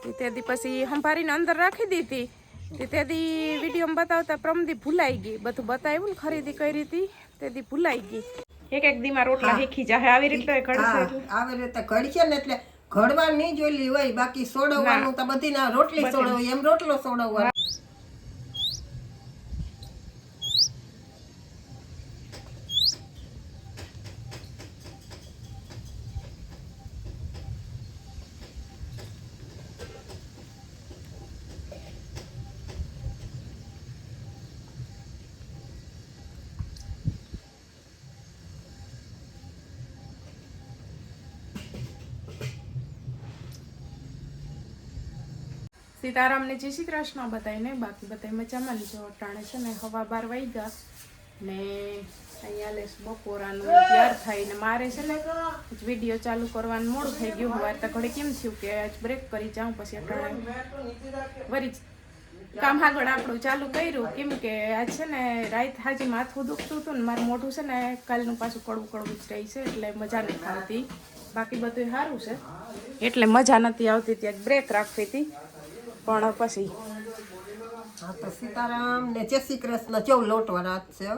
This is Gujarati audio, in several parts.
તેથી પછી સંભાળીને અંદર રાખી દીધી તેથી વિડીયોમાં બતાવતા પ્રમદી ભૂલાઈ ગઈ, બધું બતાવ્યું ને ખરીદી કરી હતી તેથી ભૂલાઈ ગઈ. એક દીમાં રોટલા શીખી જાય આવી રીતે ઘડશે, આવી રીતે ઘડશે ને એટલે ઘડવા નહીં જોઈલી હોય, બાકી સોડવાનું તો બધી ના રોટલી સોડવું એમ રોટલો સોડવવાનો. સીતારામને જય શ્રી કૃષ્ણ બતાવીને બાકી બધા મજામાં જો અટાણે છે ને 12:15 વાગ્યા ને અહીંયા લેસ બપોરાનું તૈયાર થાય ને મારે છે ને વિડીયો ચાલુ કરવાનું મોડું થઈ ગયું. વાર તો ઘડી કેમ થયું કે આજ બ્રેક કરી જાઉં, પછી અટાણે વરી કામ આગળ આપણું ચાલુ કર્યું કેમ કે આજ છે ને રાત હાજી માથું દુખતું હતું ને મારું મોઢું છે ને કાલનું પાછું કડવું કડવું જ રહી છે એટલે મજા નથી આવતી. બાકી બધું સારું છે એટલે મજા નથી આવતી, ત્યાં બ્રેક રાખવી હતી પણ પછી હા તો સીતારામ ને જય શ્રી કૃષ્ણ. ચૌ લોટવા રાત છે.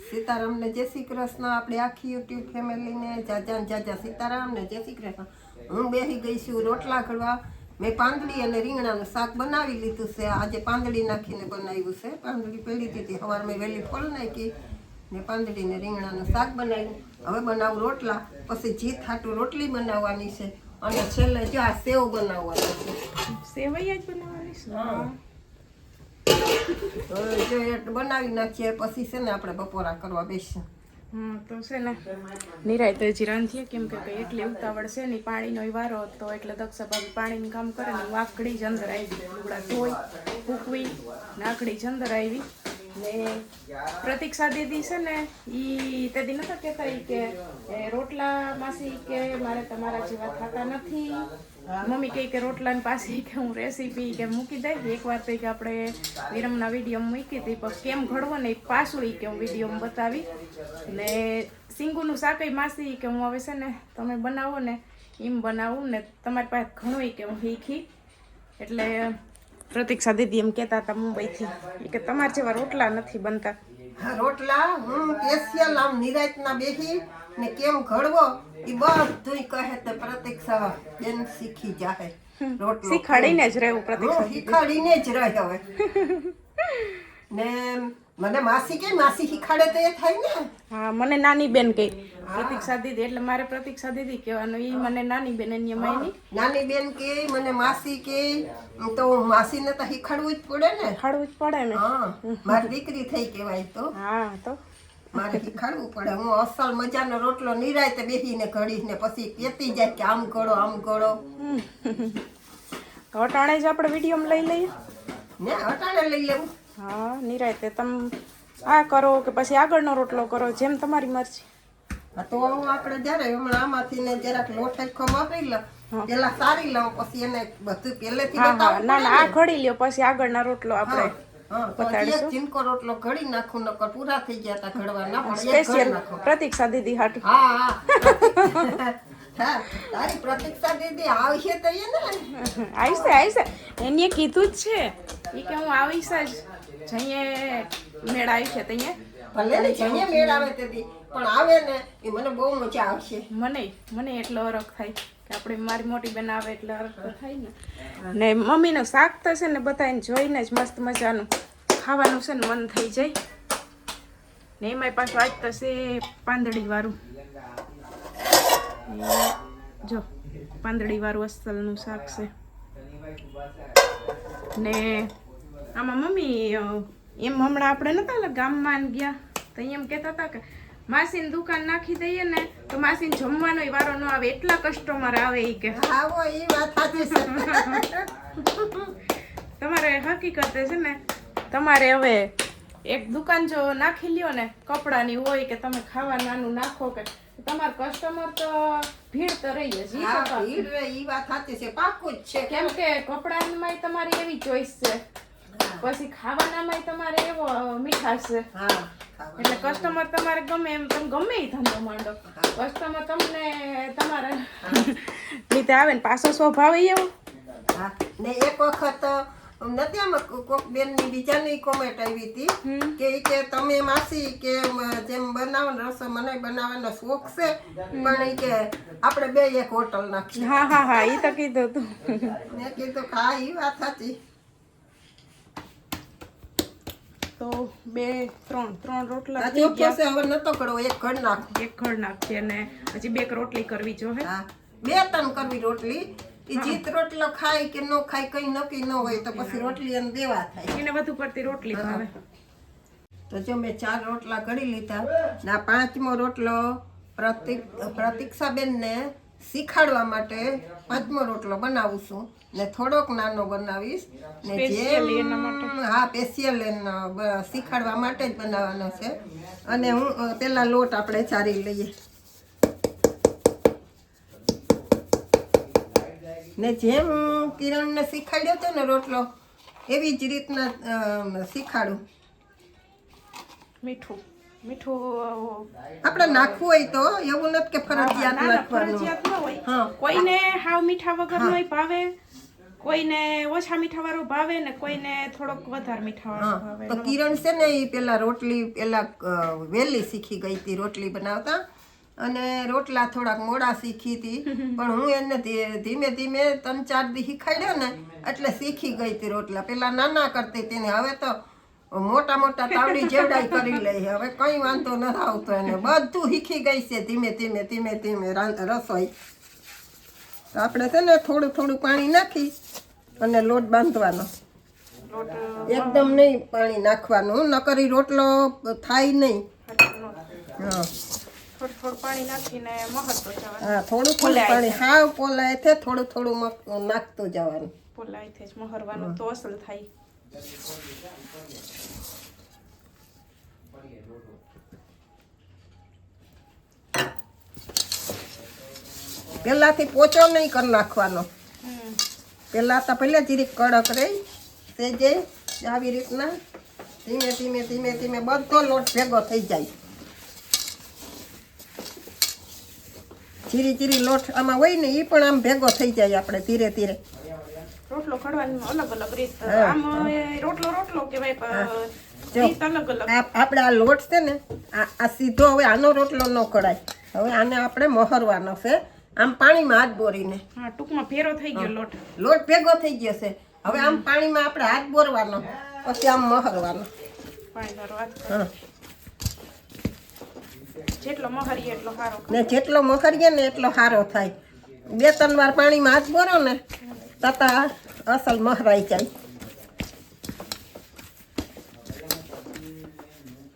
સીતારામ ને જય શ્રી કૃષ્ણ. આપણે આખી યુટ્યુબ ફેમિલીને જાજા જાજા સીતારામ ને જય શ્રી કૃષ્ણ. હું બેસી ગઈ છું રોટલા ઘડવા. મેં પાંદડી અને રીંગણાનું શાક બનાવી લીધું છે. આજે પાંદડી નાખીને બનાવ્યું છે. પાંદડી પેલી દીધી સવાર મેં વહેલી ફોલ નાખી ને પાંદડી ને રીંગણાનું શાક બનાવ્યું. હવે બનાવું રોટલા, પછી જીત હાટું રોટલી બનાવવાની છે અને છેલ્લે જો આ સેવ બનાવવાની છે. સેવૈયા જ બનાવવાની છે. જો એ બનાવી નાખીએ પછી છે ને આપણે બપોરા કરવા બેસીએ. તો છે ને નિરાય તો હજી રાંધીએ કેમ કે એટલી ઉતાવળ છે ને પાણીનો વારો હતો એટલે દક્ષા ભાભી પાણીનું કામ કરે ને વાકડી જ અંદર આવી, લુગડા ધોઈ ફૂકવી નાકડી જ અંદર આવી ને પ્રતીક્ષા દીદી છે ને એ તે દી નતા કહેતા કે રોટલા માસી કે મારે તમારા જેવા થતા નથી. મમ્મી કહે કે રોટલાની પાછી કે હું રેસીપી કે મૂકી દઈ. એકવાર તો કે આપણે વિરમના વિડીયોમાં મૂકી હતી પણ કેમ ઘડવો ને એ પાછું કે હું વિડીયોમાં બતાવી ને સિંગુનું શાકઈ માસી કે હું હવે છે ને તમે બનાવો ને એમ બનાવું ને તમારી પાસે ઘણું કે હું શીખી. એટલે પ્રતીક્ષા દીદી એમ કહેતા હતા મુંબઈથી કે તમારા જેવા રોટલા નથી બનતા. હા રોટલા હું સ્પેશિયલ આમ નિરાંતના બેસી ને કેમ ઘડવો એ બધું કહે તે પ્રતીક્ષા બેન શીખી જાય. રોટલો શીખાડીને જ રહેવું પ્રતીક્ષા શીખાડીને જ રહે હવે ને મને માસી કે માસી શીખાડે તો એ થાય ને. હા મને નાની બેન કહી પ્રતીક્ષા દીદી એટલે મારે પ્રતીક્ષા દીદી કહેવાનું. એ મને નાની બેન એની માયની નાની બેન કે મને માસી કે તો માસીને તો શીખાડવું જ પડે ને. શીખાડવું જ પડે ને. હા મારી દીકરી થઈ કહેવાય તો હા તો મારે શીખાડવું પડે. હું અસલ મજાનો રોટલો નિરાયતે બેસીને ઘડીને પછી કહેતી જાય કે આમ કરો આમ કરો. અટાણે જ આપણે વિડીયોમાં લઈ લઈએ ને અટાણે લઈ લેવું. હા નિરાયતે તમે આ કરો કે પછી આગળનો રોટલો કરો જેમ તમારી મરજી. હા તો હું આપણે જ્યારે હમણાં આમાંથી ને જરાક લોટ હરખો વાપરી લઉં પેલા સારી લઉં પછી એને બધું પહેલેથી બતાવું. ના ના આ ઘડી લ્યો પછી આગળના રોટલો આપણે ચીનકો રોટલો ઘડી નાખું નકર પૂરા થઈ ગયા તા ઘડવાના પણ એક ઘડી સ્પેશિયલ નાખો. પ્રતીક્ષા દીદી હાટુ. હા હા તારી પ્રતીક્ષા દીદી આવશે તો એ ને આવીશે એને કીધું જ છે એ કે હું આવીશ જ જઈએ મેળ આવી છે તઈએ ભલે ને જઈએ મેળ આવે તેથી પણ આવે ને એ મને બહુ મજા આવશે. મને એટલો અરખ થાય કે આપણે મારી મોટી બેન આવે એટલે અરખ તો થાય ને મમ્મીનું શાક તો છે ને બધાને જોઈને જ મસ્ત મજાનું ખાવાનું છે ને મન થઈ જાય ને એમાંય પાછું આજ તો છે પાંદડી વાળું. જો પાંદડી વાળું અસલનું શાક છે ને આમાં મમ્મી એમ હમણાં આપણે નતા ગામમાં ગયા તો એમ કહેતા હતા કે માસીની દુકાન નાખી દઈએ ને તો માસીને જમવાનો વારો ન આવે એટલા કસ્ટમર આવે એ કે આવો એ વાત સાચી છે. તમારે હકીકત છે ને તમારે હવે એક દુકાન જો નાખી લ્યો ને કપડાની હોય કે તમે ખાવા નાનું નાખો કે તમાર કસ્ટમર તો ભીડ તો રહી જ. ભીડ રે ઈ વાત સાચી છે પાકું જ છે કેમ કે કપડામાં તમારી એવી ચોઈસ છે પછી ખાવાનામાં તમારે એવો મીઠાશ છે એટલે કસ્ટમર તમારે ગમે એમ તમે ગમે એ ધંધો માંડો કસ્ટમર તમને તમારા રીતે આવે ને પાછો સ્વભાવ એવો હા ને એક વખત નથી આમાં કોક બેનની બીજાની કોમેન્ટ આવી હતી કે ઈ કે તમે માસી કે જેમ બનાવવાનો રસો મને બનાવવાનો શોખ છે પણ ઈ કે આપણે બે એક હોટલ નાખીએ. હા હા હા એ તો કીધું હતું. મેં કીધું કે હા ઈ વાત સાચી. તો 3 રોટલા આ થઈ ચોખ્ખો ગયા. છે હવે નતો કરવો એક ઘડ નાખો. એક ખડ નાખીએ અને હજી 2 રોટલી કરવી જોઈએ. હા 2-3 કરવી રોટલી. ઈ જીત રોટલો ખાય કે ન ખાય કઈ નક્કી ન હોય તો પછી રોટલી એને દેવા થાય. એને વધુ પડતી રોટલી ભાવે. તો જો મેં 4 રોટલા ઘડી લીધા ને આ 5મો રોટલો પ્રતીક્ષાબેનને શીખાડવા માટે 5મો રોટલો બનાવું છું ને થોડોક નાનો બનાવીશ ને Specially એના માટે. હા સ્પેશિયલ શીખાડવા માટે જ બનાવવાનો છે. અને હું પેલા લોટ આપણે ચારી લઈએ ને જેમ કિરણને શીખાડ્યો હતો ને રોટલો એવી જ રીતના શીખાડું. મીઠું આપણે નાખવું હોય તો એવું નથી કે ફરજિયાત ના, ના, નાખવાનું. ફરજિયાત ન હોય. હા. કોઈને હાવ મીઠા વગરનોય ભાવે, કોઈને ઓછા મીઠા વાળો ભાવે ને કોઈને થોડોક વધારે મીઠા વાળો હા ભાવે. તો કિરણ છે ને એ પેલા રોટલી વહેલી શીખી ગઈ હતી રોટલી બનાવતા અને રોટલા થોડાક મોડા શીખી હતી પણ હું એને ધીમે ધીમે 3-4 દી શીખાડ્યો ને એટલે શીખી ગઈ હતી રોટલા. પેલા નાના કરતી હતી ને હવે તો મોટા મોટા તાવડી જેવડાઈ કરી લે. હવે કઈ વાંધો ન આવતો એને બધું શીખી ગઈ છે ધીમે ધીમે ધીમે ધીમે રસોઈ. તો આપણે છે ને થોડું થોડું પાણી નાખી અને લોટ બાંધવાનો. લોટ એકદમ નહીં પાણી નાખવાનું નકરી રોટલો થાય નહીં. હા થોડું પાણી નાખીને મહત્વ જવાનું. હા થોડું થોડું પાણી હાવ પોલાય છે થોડું થોડું નાખતું જવાનું. પોલાયથી જ મહરવાનું તો અસલ થાય. પેલાથી પોચો નહીં કરી નાખવાનો. પેલા તો પહેલા જીરીક કડક રહી સેજે આવી રીતના ધીમે ધીમે ધીમે ધીમે બધો લોટ ભેગો થઈ જાય. જીરી લોટ આમાં હોય ને એ પણ આમ ભેગો થઈ જાય આપણે ધીરે ધીરે. રોટલો ઘડવાની અલગ અલગ રીત. આમ રોટલો કહેવાય રીત અલગ અલગ. આપણે આ લોટ છે ને આ સીધો હવે આનો રોટલો ન કઢાય. હવે આને આપણે મોહરવાનો છે આમ પાણીમાં હાથ બોરીને. હા ટૂંકમાં ભેરો થઈ ગયો લોટ ભેગો થઈ ગયો છે. હવે આમ પાણીમાં આપણે હાથ બોરવાનો પછી આમ મોહરવાનો. પાણીવાળો હાથ. હા જેટલો મહરીએ એટલો સારો. ને જેટલો મોહરીએ ને એટલો સારો થાય. 2-3 વાર પાણીમાં હાથ બોરો ને તતા અસલ મહરાઈ જાય.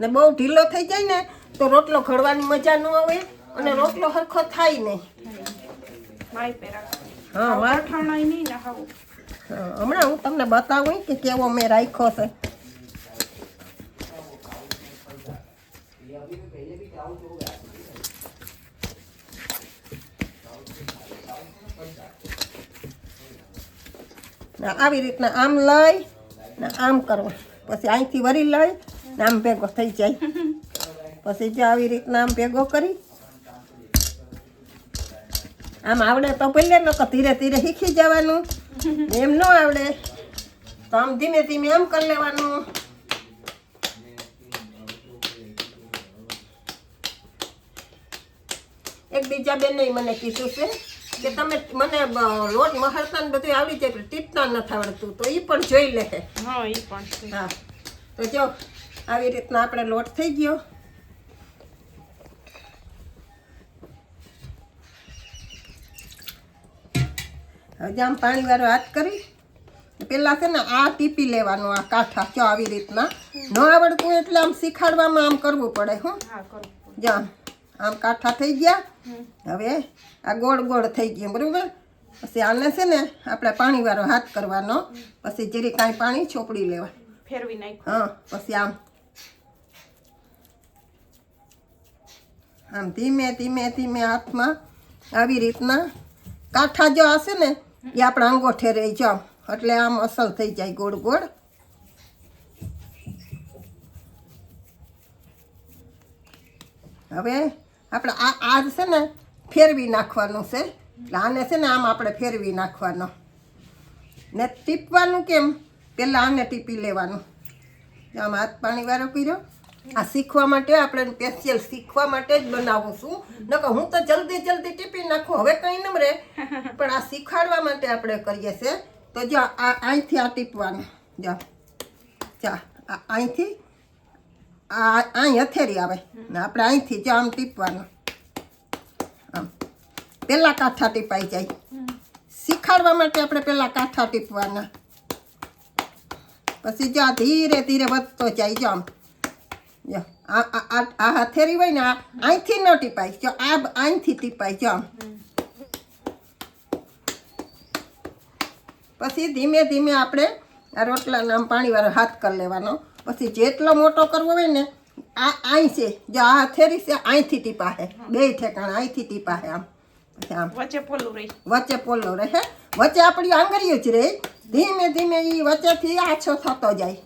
ને બહુ ઢીલો થઈ જાય ને તો રોટલો ઘડવાની મજા ન આવે અને રોટલો હરખો થાય નહીં. હા હમણાં હું તમને બતાવું કે કેવો મેં રાખ્યો છે. આવી રીતના આમ લઈ ને આમ કરવા પછી અહીંથી વરી લઈ ને આમ ભેગો થઈ જાય. પછી જો આવી રીતના આમ ભેગો કરી આમ આવડે તો પહેલે ન તો ધીરે ધીરે શીખી જવાનું. એમ ન આવડે તો આમ ધીમે ધીમે આમ કરી લેવાનું. એક બીજા બેને મને કીધું છે કે તમે મને લોટ મહરતા બધું આવડી જાય પણ ટીપતા નથી આવડતું તો એ પણ જોઈ લે. હા એ પણ. હા તો જો આવી રીતના આપણે લોટ થઈ ગયો. હવે આમ પાણી વાળો હાથ કરી પેલા છે ને આ ટીપી લેવાનું આ કાંઠા જો આવી રીતના. ન આવડતું એટલે આમ શીખાડવામાં આમ કરવું પડે. હું જો આમ કાંઠા થઈ ગયા. હવે આ ગોળ ગોળ થઈ ગયું બરાબર. પછી આને છે ને આપણે પાણી વાળો હાથ કરવાનો પછી જરી કાંઈ પાણી ચોપડી લેવા ફેરવી નાખ. હા પછી આમ ધીમે ધીમે ધીમે હાથમાં આવી રીતના કાંઠા જો હશે ને એ આપણા અંગોઠે રહી જાવ એટલે આમ અસલ થઈ જાય ગોળ ગોળ. હવે આપણે આ છે ને ફેરવી નાખવાનું છે એટલે આને છે ને આમ આપણે ફેરવી નાખવાનો. ને ટીપવાનું કેમ, પહેલાં આને ટીપી લેવાનું. આમ હાથ પાણી વાળો કર્યો. આ શીખવા માટે આપણે સ્પેશિયલ શીખવા માટે જ બનાવું છું. નકર હું તો જલ્દી જલ્દી ટીપી નાખું, હવે કંઈ ન રહે, પણ આ શીખવાડવા માટે આપણે કરીએ છીએ. તો જો આ અહીંથી આ ટીપવાનું, જો ચા અહીંથી આ અહીં હથેળી આવે ને આપણે અહીંથી જો આમ ટીપવાનું. આમ પહેલાં કાંઠા ટીપાઈ જાય. શીખવાડવા માટે આપણે પહેલાં કાંઠા ટીપવાના, પછી જો આ ધીરે ધીરે વધતો જાય. જો આમ જો આ હથેળી હોય ને, આ અહીંથી ન ટીપાય, જો આ અહીંથી ટીપાય. જો આમ પછી ધીમે ધીમે આપણે આ રોટલાના આમ પાણીવાળો હાથ કરી લેવાનો. પછી જેટલો મોટો કરવો હોય ને, આ અહીં છે, જો આ હથેળી છે, અહીંથી ટીપાશે, બે ઠેકાણા અહીંથી ટીપાશે. આમ પછી આમ વચ્ચે પોલું રહી, વચ્ચે પોલો રહે, વચ્ચે આપણી આંગળીઓ જ રહે. ધીમે ધીમે એ વચ્ચેથી આછો થતો જાય,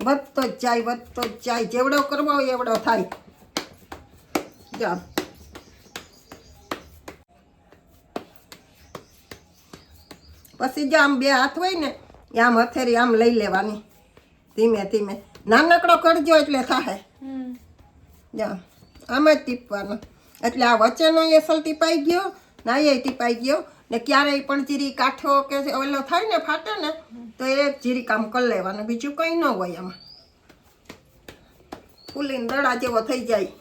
વધતો જ જાય, વધતો જ જાય. જેવડો કરવો હોય એવડો થાય. જો પછી જો આમ બે હાથ હોય ને, આમ હથેળી આમ લઈ લેવાની ધીમે ધીમે. નાનકડો કરજો એટલે થાય. જો આમ જ ટીપવાનું, એટલે આ વચ્ચેનો એ અસલ ટીપાઈ ગયો, ના એ ટીપાઈ ગયો. ને ક્યારેય પણ જીરી કાઠો કે ઓલો થાય ને, ફાટે ને, તો એ જીરી કામ કરી લેવાનું, બીજું કંઈ ન હોય આમાં. ફૂલીને દડા જેવો થઈ જાય.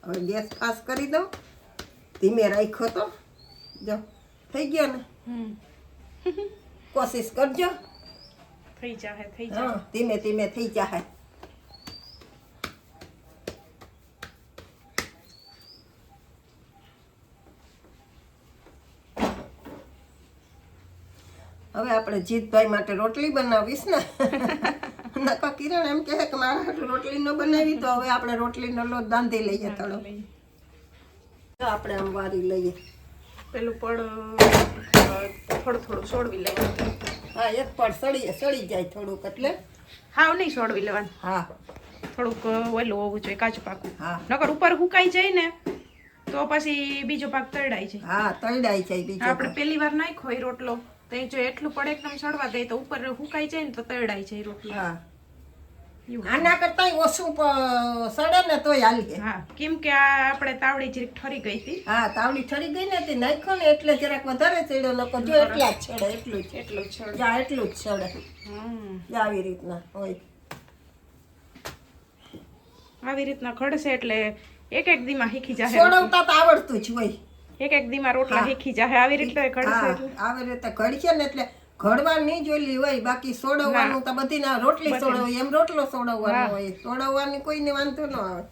હવે ગેસ ફાસ કરી દઉં, ધીમે રાખ્યો તો જો થઈ ગયો ને. કોશિશ કરજો, થઈ જાહે, થઈ હા, ધીમે ધીમે થઈ જાય. હવે આપણે જીતભાઈ માટે રોટલી બનાવીશ ને. નકા કિરણ એમ કહે કે મારા હાટુ રોટલી ન બનાવી, તો હવે આપણે રોટલીનો લોટ બાંધી લઈએ થોડો. આપણે આમ વારી લઈએ. પેલું પડ થોડું થોડું છોડવી લેવાનું. હા, એક પડ સળી જાય થોડુંક, એટલે હાવ નહીં છોડવી લેવાનું. હા, થોડુંક ઓલું હોવું જોઈએ, કાચું પાકું. હા, નકર ઉપર હુકાઈ જાય ને તો પછી બીજો પાક તળાઈ જાય. હા, તળાઈ જાય બીજો. આપણે પહેલી વાર નાખ્યો એ રોટલો, તો એ જો એટલું પડે એકદમ સડવા દે તો ઉપર હુકાઈ જાય ને તો તળાઈ જાય રોટલો. હા, એવું. આના કરતા ઓછું સડે ને તોય હાલીએ. હા, કેમ કે આ આપણે તાવડી જરીક ઠરી ગઈ હતી. હા, તાવડી ઠરી ગઈ ને, તે નાખ્યો ને એટલે જરાક વધારે ચડ્યો. નકર જો એટલા જ છડે, એટલું જ, એટલું જ છોડ. જા એટલું જ છડે. હમ. આવી રીતના હોય. આવી રીતના ખડશે એટલે એક એક દીમાં શીખી જાય. સોડવતા તો આવડતું જ હોય. એક એક દીમાં રોટલા શીખી જાય. આવી રીતે ખડશે હા, એટલે. આવી રીતે ઘડશે ને એટલે ઘડવાની જ ઓલી હોય. બાકી સોડવવાનું તો બધી ના રોટલી સોડવવી એમ રોટલો સોડવવાનો હોય. સોડવવાની કોઈને વાંધો ન આવે.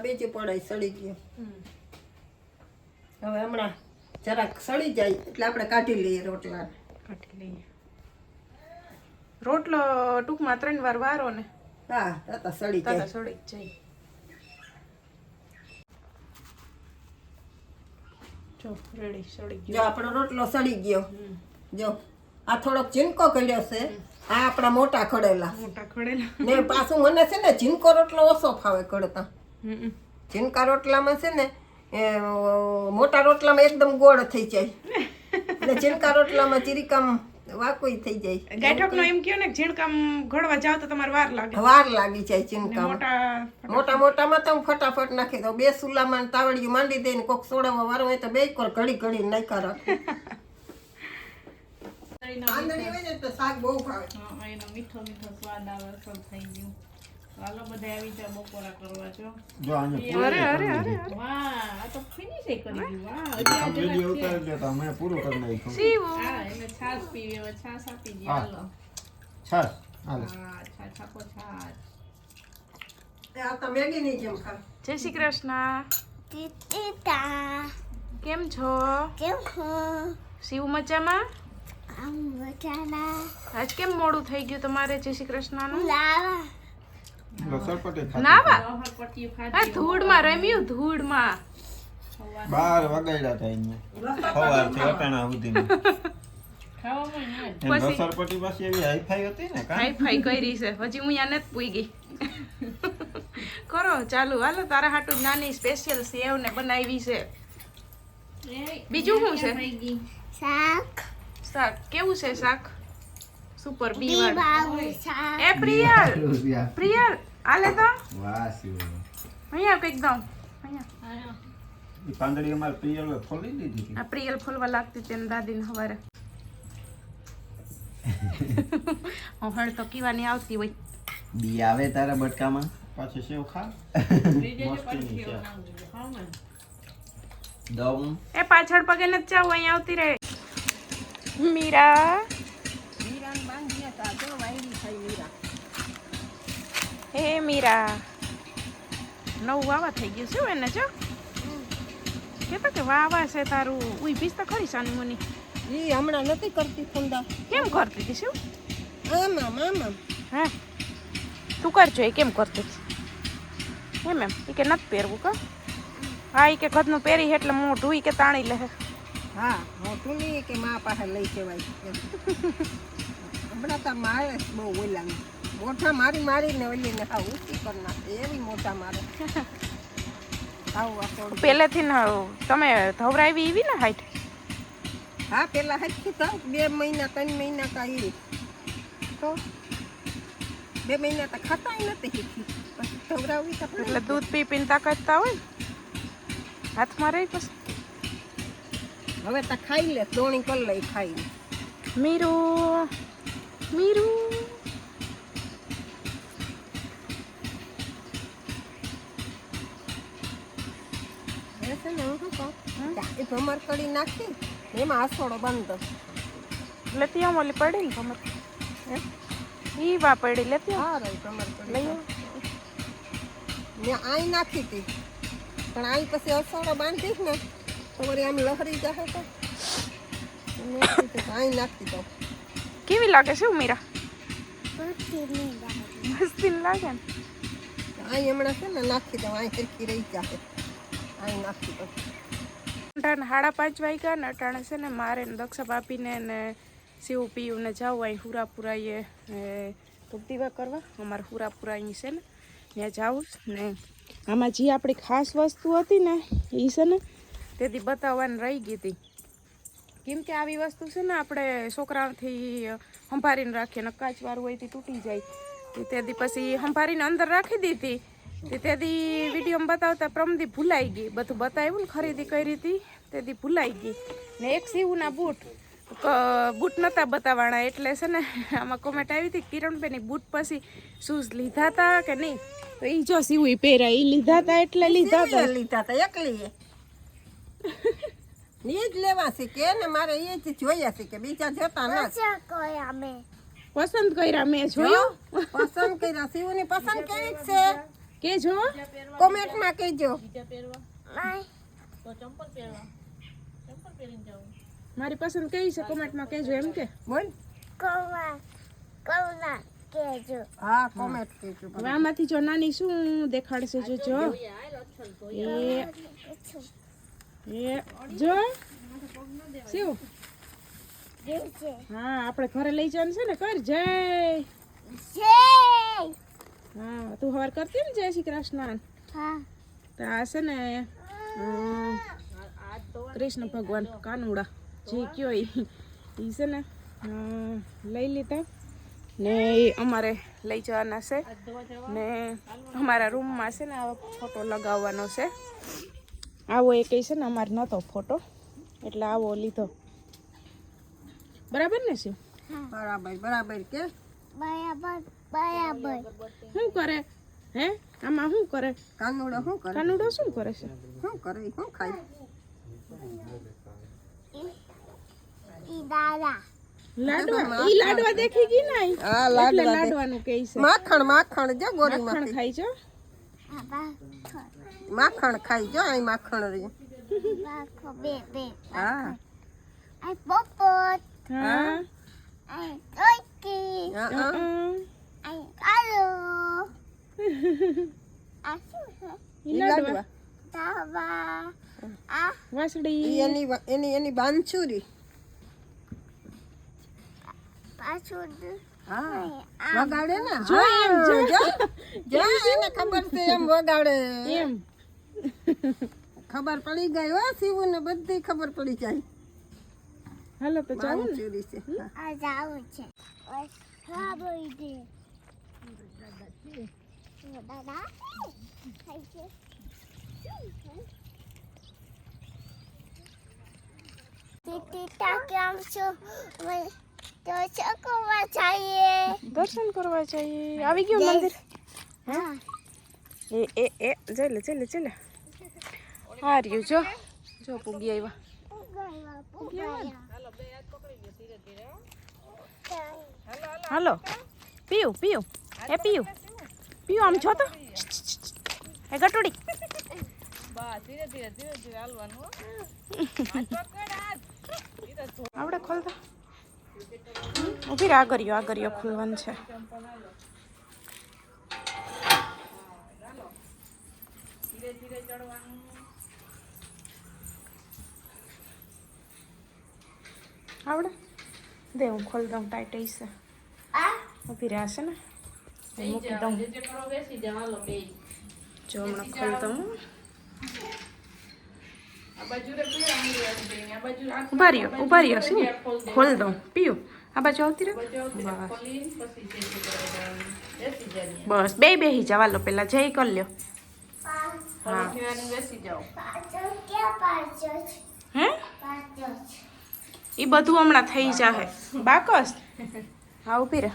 બીજું પડાય સડી ગયું. હવે હમણાં જરાક સડી જાય એટલે આપણે કાઢી લઈએ રોટલા. કાઢી લઈએ. રોટલો ટૂંકમાં 3 વાર વારો ને હા, તો સડી જાય. સડી જ જાય. જો રેડી સડી જો ગયો. આપણો રોટલો સડી ગયો. જો આ થોડોક ઝીણકો કર્યો છે, આ આપણા મોટા ખડેલા મોટા ખડેલા. ને પાછું મને છે ને ઝીણકો રોટલો ઓછો ફાવે કડતા. ઝીણકા રોટલામાં છે ને મોટા રોટલામાં એકદમ ગોળ થઈ જાય ને ઝીણકા રોટલામાં ચીરીકામ વાકોઈ થઈ જાય. ગાંઠક નો એમ કયો ને ઝીણકામ ઘડવા જાવ તો તમારે વાર લાગે. વાર લાગી જાય ઝીણકા. મોટા મોટામાં તો હું ફટાફટ નાખી દઉં. 2 સુલામાં તાવડિયું માંડી દઈને કોક સોડામાં વારો હોય તો 2 કોર ઘડી ઘડી નાખ્યા રાખું. આંધળી હોય ને તો શાક બહુ ભાવે. એનો મીઠો મીઠો સ્વાદ આવે, અસર થઈ ગયું. હાલો બધા આવી જાવ બપોરા કરવા છો. જો આને અરે અરે અરે વાહ, આ તો ફિનિશ કરી દીધું. વાહ, વિડિયો ઉતારી લે તો અમે પૂરું કરી નાખ્યું. સીવો. હા, એને છાશ પીવી, હવે છાશ આપી દઈએ. હા. હાલો. છાસ હાલે. હા, છાશ આપો, છાશ. આ તો મેગીની જેમ ખાવ. જય શ્રી કૃષ્ણ. કેમ છો? શિવ મજામાં? આજ કેમ મોડું થઈ ગયું તમારે? જય શ્રી કૃષ્ણનું લસણપટ્ટી ખાધી. નાવા બહાર પટ્ટીયું આ ખાધી. ધૂળમાં રમ્યું, ધૂળમાં. 12 વાગ્યા હતા અહીંયા. સવારથી અટાણા સુધીમાં. ખાવામાં ને એમ લસણપટ્ટી પાછી એવી હાઈફાઈ હતી ને કાં? હાઈ ફાઈ કરી છે. હજી હું અહીંયા નથી પૂઈ ગઈ. કરો ચાલુ. હાલો તારા હાટુ નાની સ્પેશિયલ સેવ ને બનાવી છે. બીજું શું છે? થઈ ગઈ શાક કેવું છે? શાક સુપર બી વાળું. એ પ્રિયલ પ્રિયલ આલે તો વાહ શિવ. અહીંયા આવ એકદમ અહીંયા. ઈ પાંદડી અમાર પ્રિયલ ખોલી દીધી હતી. આ પ્રિયલ ફોલવા લાગતી તેને દાદીને હવારે. હળ તો કીવાની આવતી હોય. બી આવે તારા બટકામાં પાછું સેવ ખા. મસ્તીની છે. દઉં એ પાછળ પગે નથી જાવ, અહીંયા આવતી રહે. મીરા મીરાને બાંધીએ તો આ જો વાયરી થઈ મીરા. હે મીરા નવું વાવા થઈ ગયું શું એને? જો કેતો કે વાવા છે તારું. ઉઈ ભીસ તો ખરી સાની મુની. ઈ હમણાં નથી કરતી ફૂંદા. કેમ કરતી હતી શું? આમ હા તું કરજો. એ કેમ કરતી હતી? એમ એમ એ કે નથી પહેરવું કા? હા એ કે ઘરનું પહેરી એટલે મોઢું ઈ કે તાણી લે. હા મોટું નહીં કે મા પાસે લઈ જવાય. હમણાં તો મારે બહુ ઓલાની મોઢા મારીને ઓલીને હા ઊંચી કરી નાખે એવી મોઢા મારે. આવું વાસોડું. પહેલેથી ને તમે ધવરાવી એવી ને હાઈટ? હા પેલા હજી તો 2 મહિના 3 મહિના કાંઈ તો 2 મહિના તો ખાતાય નથી શીખી. પછી ખવડાવવી તો પડે. એટલે દૂધ પી પીને તાકાતતા હોય ને હાથમાં રહી. પછી હવે તો ખાઈ લે દોણી કરી લઈ ખાઈ. મીરું મીરું હવે છે ને હું શું કહું એ ભમર કરી નાખી એમાં આસોડો બાંધો. લેતી આમ ઓલી પડી ને ખમર. ઈ વા પડી લેતી આવ. હા રહી ભમર કરી લઈ આવ. મેં આઈ નાખી હતી પણ આઈ પછી આસોડો બાંધીશ ને તો વળી આમ લહરી જશે તો આઈ નાખી દો. કેવી લાગે છે મીરા? મસ્તી લાગે ને. આઈ હમણાં છે ને નાખી દો. આઈ સરખી રહી જશે. આઈ નાખી દો. અટાણે 5:30 વાગ્યા ને અટાણે છે ને મારે ને દક્ષા ભાભીને ને શિવ પીયું ને જાવું અહીં હુરાપુરાએ ધૂપ દીવા કરવા. અમારે હુરાપુરા અહીં છે ને ત્યાં જાવું ને. આમાં જે આપણી ખાસ વસ્તુ હતી ને એ છે ને તેથી બતાવવાની રહી ગઈ હતી. કેમ કે આવી વસ્તુ છે ને આપણે છોકરાઓથી સંભાળીને રાખીએ ને કાચવાળું હોય તે તૂટી જાય. તેથી પછી સંભાળીને અંદર રાખી દીધી. તેથી વિડીયોમાં બતાવતા પ્રમદી ભૂલાઈ ગઈ. બધું બતાવ્યું ને ખરીદી કરી હતી તેથી ભૂલાઈ ગઈ. ને એક શિવના બૂટ નહોતા બતાવવાના એટલે છે ને આમાં કોમેન્ટ આવી હતી કિરણબેન બૂટ પછી શૂઝ લીધા હતા કે નહીં? તો એ જો શિવ પહેર્યા એ લીધા હતા એટલે લીધા હતા. એકલી એ જ લેવા છે કે ને મારે એ જ જોયા છે કે બીજા જોતા નથી. પસંદ કર્યા મેં જોયું. પસંદ કર્યા. શિવની પસંદ કેવી છે કે જો કોમેન્ટમાં કહેજો. મારી પસંદ કઈ છે કોમેન્ટમાં કહેજો એમ કે. બોલ હા કોમેન્ટ કહેજો. હવે આમાંથી જો નાની શું દેખાડશે જો એ જો શિવ. હા આપણે ઘરે લઈ જવાનું છે ને. કર જય. હા તું હવાર કરતી ને જય શ્રી કૃષ્ણ. તો આ છે ને કૃષ્ણ ભગવાન કાનુડા જે કયો એ છે ને લઈ લીધા ને એ અમારે લઈ જવાના છે. ને અમારા રૂમમાં છે ને આવો ફોટો લગાવવાનો છે. આવો એક છે ને અમારે નહોતો ફોટો એટલે આવો લીધો. બરાબર ને શિવ? બરાબર કે શું કરે હે આમાં? શું કરે કાનુડો? શું કરે? કાનુડો શું કરે છે? શું કરે? શું ખાય? લાડવા. ઈ લાડવા દેખી ગઈ ને? હા એટલે લાડવાનું કહે છે. માખણ જો ગોરી માખણ ખાઈ છો? માખણ ખાઈ જો. અહીં માખણ રહી. હા હા ઈ લાડવા. વાસળી. એની બાંસુરી. હા વગાડે ને જો એને ખબર છે એમ વગાડે એમ ખબર પડી ગઈ હો શિવું ને બધી ખબર પડી જાય હાલો તો જાવ ને ચોરી છે હા. આ જાવું છે હા બોઈ દે દાદા ખાઈ છે ટીટા કેમ છો તો ચકવા चाहिए દર્શન કરવા જઈએ આવી ગયું મંદિર હા એ ચાલે ચાલે ચાલે આ રહ્યું જો પૂગી આવ્યા હાલો પીયું પીયું પીયું આમ છો તો એ ગટુડી આવડે ખોલતા ઉભી રે આગરિયો ખોલવાનું છે આવડે દે હું ખોલ દઉં ટાઈટ છે ઉભી રહ્યા છે ને મૂકી દઉં જો હમણાં ખોલ દઉં ઉભા રહ્યો શું ખોલ દઉં પીયું આ બાજુ આવતી રહે બસ બેહી જાવ હાલો પેલા જય કર લ્યો હા હે એ બધું હમણાં થઈ જાહે બાકસ હા ઉભી રહે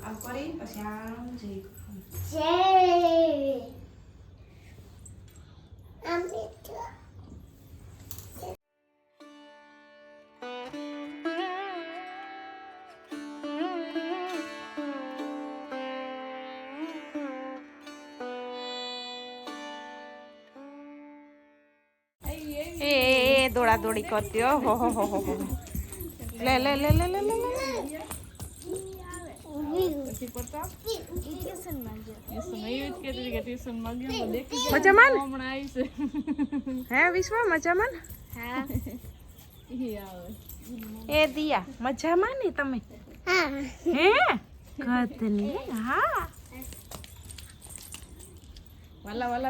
આમ કરી પછી આમ જઈ એ દોડા દોડી કરતી હો લે લે લે લે લે લે મજામાં હે વિશ્વા મજામાં એ દિયા મજામાં ને તમે હે કદની હા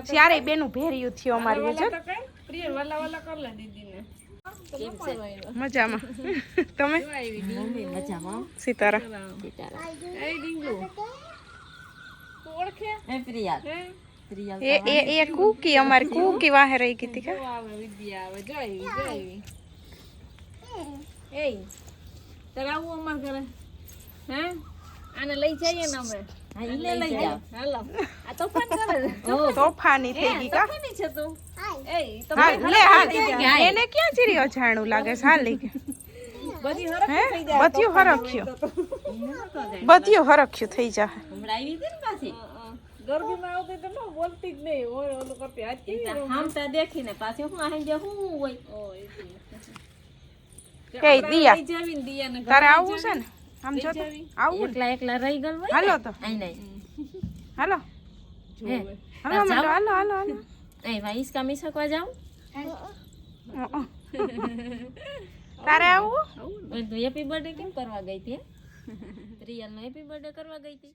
ચારે બેનું ભેર્યું થયું અમારી જો મજામાં તમે સીતારા એ કુકી અમારી કુકી વાહે રહી ગઈ હતી આને લઈ જઈએ ને અમે તોફાની થઈ ગઈ કા છે તું એને ક્યાં ચીરી અજાણું લાગે સાલી બધું હરખ્યું થઈ જાય ગરબીમાં આવતી તો ન બોલતી જ નહીં હોય ઓલું કરતી હતી હામતા દેખીને પાછી હું આહી જે હું હોય કે દિયા લઈ જાવીને દિયાને તારે આવવું છે ને આમ જો તો આવું એકલા એકલા રહી ગલ હોય હાલો તો આઈ નહીં હાલો હાલો હાલો હાલો હાલો હાલો એ ભાઈ ઈસકા મિસકવા જાઉં તારે આવું હેપી બર્થડે કેમ કરવા ગઈ હતી રિયલ નો હેપી બર્થડે કરવા ગઈ હતી